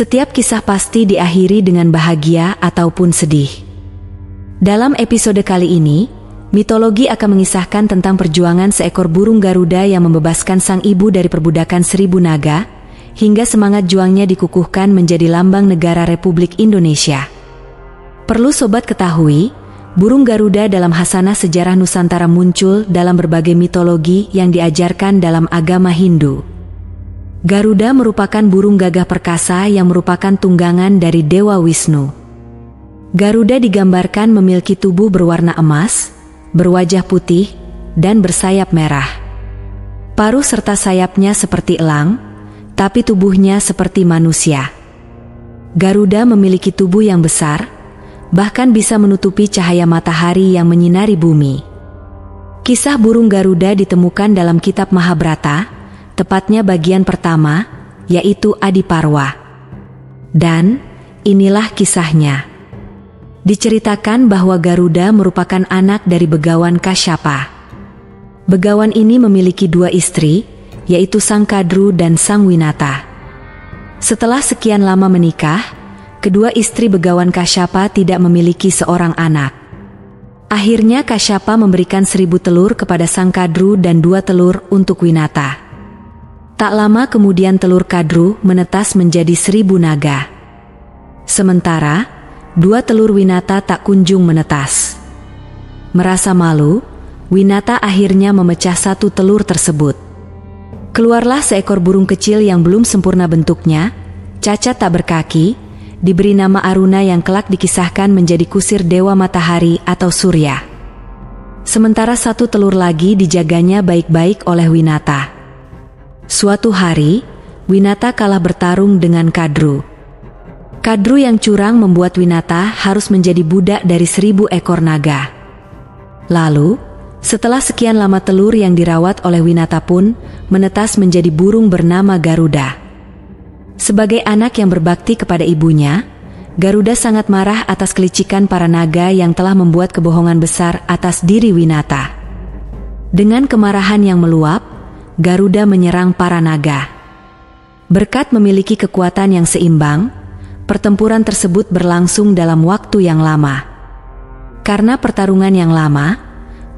Setiap kisah pasti diakhiri dengan bahagia ataupun sedih. Dalam episode kali ini, mitologi akan mengisahkan tentang perjuangan seekor burung Garuda yang membebaskan sang ibu dari perbudakan 1000 naga, hingga semangat juangnya dikukuhkan menjadi lambang negara Republik Indonesia. Perlu sobat ketahui, burung Garuda dalam hasanah sejarah Nusantara muncul dalam berbagai mitologi yang diajarkan dalam agama Hindu. Garuda merupakan burung gagah perkasa yang merupakan tunggangan dari Dewa Wisnu. Garuda digambarkan memiliki tubuh berwarna emas, berwajah putih, dan bersayap merah. Paruh serta sayapnya seperti elang, tapi tubuhnya seperti manusia. Garuda memiliki tubuh yang besar, bahkan bisa menutupi cahaya matahari yang menyinari bumi. Kisah burung Garuda ditemukan dalam kitab Mahabharata, tepatnya bagian pertama, yaitu Adiparwa. Dan inilah kisahnya. Diceritakan bahwa Garuda merupakan anak dari Begawan Kasyapa. Begawan ini memiliki 2 istri, yaitu Sang Kadru dan Sang Winata. Setelah sekian lama menikah, kedua istri Begawan Kasyapa tidak memiliki seorang anak. Akhirnya Kasyapa memberikan 1000 telur kepada Sang Kadru dan 2 telur untuk Winata. Tak lama kemudian telur Kadru menetas menjadi 1000 naga. Sementara, 2 telur Winata tak kunjung menetas. Merasa malu, Winata akhirnya memecah 1 telur tersebut. Keluarlah seekor burung kecil yang belum sempurna bentuknya, cacat tak berkaki, diberi nama Aruna yang kelak dikisahkan menjadi kusir Dewa Matahari atau Surya. Sementara 1 telur lagi dijaganya baik-baik oleh Winata. Suatu hari, Winata kalah bertarung dengan Kadru. Kadru yang curang membuat Winata harus menjadi budak dari 1000 ekor naga. Lalu, setelah sekian lama telur yang dirawat oleh Winata pun menetas menjadi burung bernama Garuda. Sebagai anak yang berbakti kepada ibunya, Garuda sangat marah atas kelicikan para naga yang telah membuat kebohongan besar atas diri Winata. Dengan kemarahan yang meluap, Garuda menyerang para naga. Berkat memiliki kekuatan yang seimbang, pertempuran tersebut berlangsung dalam waktu yang lama. Karena pertarungan yang lama,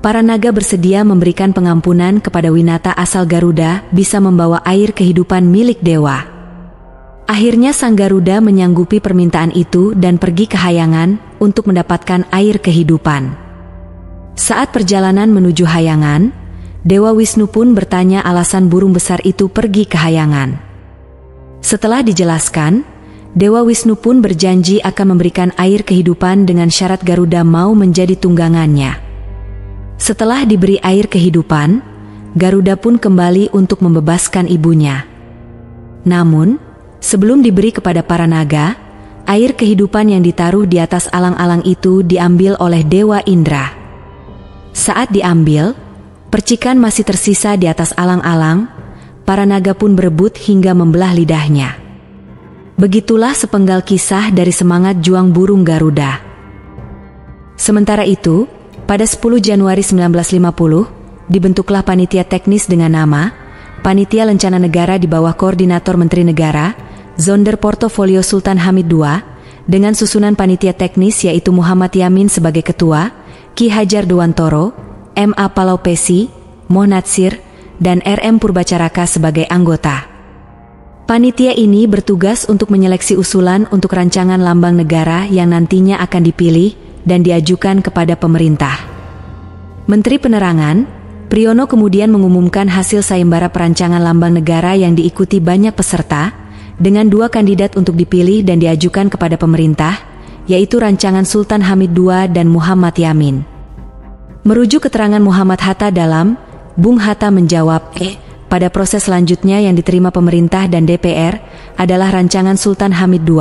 para naga bersedia memberikan pengampunan kepada Winata asal Garuda bisa membawa air kehidupan milik dewa. Akhirnya Sang Garuda menyanggupi permintaan itu dan pergi ke Hayangan untuk mendapatkan air kehidupan. Saat perjalanan menuju Hayangan, Dewa Wisnu pun bertanya alasan burung besar itu pergi ke Hayangan. Setelah dijelaskan, Dewa Wisnu pun berjanji akan memberikan air kehidupan dengan syarat Garuda mau menjadi tunggangannya. Setelah diberi air kehidupan, Garuda pun kembali untuk membebaskan ibunya. Namun, sebelum diberi kepada para naga, air kehidupan yang ditaruh di atas alang-alang itu diambil oleh Dewa Indra. Saat diambil, percikan masih tersisa di atas alang-alang, para naga pun berebut hingga membelah lidahnya. Begitulah sepenggal kisah dari semangat juang burung Garuda. Sementara itu, pada 10 Januari 1950, dibentuklah panitia teknis dengan nama Panitia Lencana Negara di bawah Koordinator Menteri Negara, Zonder Portofolio Sultan Hamid II, dengan susunan panitia teknis yaitu Muhammad Yamin sebagai ketua, Ki Hajar Dewantoro, M.A. Palaupesi, Moh Natsir, dan R.M. Purbacaraka sebagai anggota. Panitia ini bertugas untuk menyeleksi usulan untuk rancangan lambang negara yang nantinya akan dipilih dan diajukan kepada pemerintah. Menteri Penerangan, Priyono kemudian mengumumkan hasil sayembara perancangan lambang negara yang diikuti banyak peserta, dengan 2 kandidat untuk dipilih dan diajukan kepada pemerintah, yaitu rancangan Sultan Hamid II dan Muhammad Yamin. Merujuk keterangan Muhammad Hatta dalam Bung Hatta menjawab, pada proses selanjutnya yang diterima pemerintah dan DPR adalah rancangan Sultan Hamid II.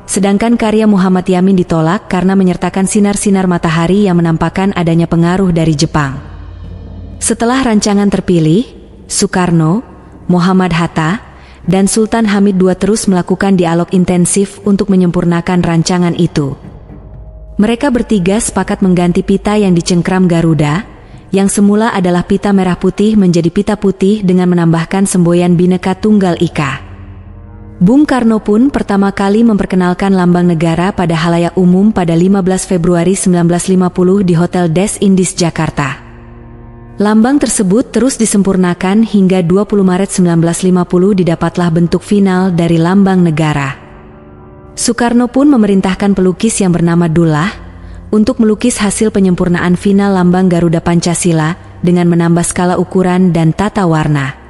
Sedangkan karya Muhammad Yamin ditolak karena menyertakan sinar-sinar matahari yang menampakkan adanya pengaruh dari Jepang. Setelah rancangan terpilih, Soekarno, Muhammad Hatta, dan Sultan Hamid II terus melakukan dialog intensif untuk menyempurnakan rancangan itu. Mereka bertiga sepakat mengganti pita yang dicengkram Garuda, yang semula adalah pita merah putih menjadi pita putih dengan menambahkan semboyan Bhinneka Tunggal Ika. Bung Karno pun pertama kali memperkenalkan lambang negara pada halayak umum pada 15 Februari 1950 di Hotel Des Indies, Jakarta. Lambang tersebut terus disempurnakan hingga 20 Maret 1950 didapatlah bentuk final dari lambang negara. Soekarno pun memerintahkan pelukis yang bernama Dullah untuk melukis hasil penyempurnaan final lambang Garuda Pancasila dengan menambah skala ukuran dan tata warna.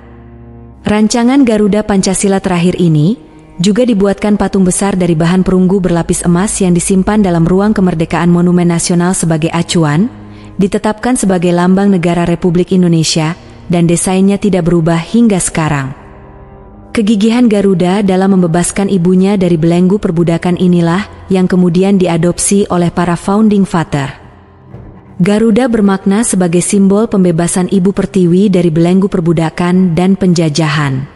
Rancangan Garuda Pancasila terakhir ini juga dibuatkan patung besar dari bahan perunggu berlapis emas yang disimpan dalam ruang kemerdekaan Monumen Nasional sebagai acuan, ditetapkan sebagai lambang negara Republik Indonesia, dan desainnya tidak berubah hingga sekarang. Kegigihan Garuda dalam membebaskan ibunya dari belenggu perbudakan inilah yang kemudian diadopsi oleh para founding father. Garuda bermakna sebagai simbol pembebasan Ibu Pertiwi dari belenggu perbudakan dan penjajahan.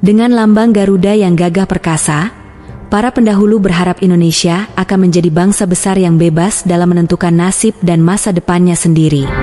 Dengan lambang Garuda yang gagah perkasa, para pendahulu berharap Indonesia akan menjadi bangsa besar yang bebas dalam menentukan nasib dan masa depannya sendiri.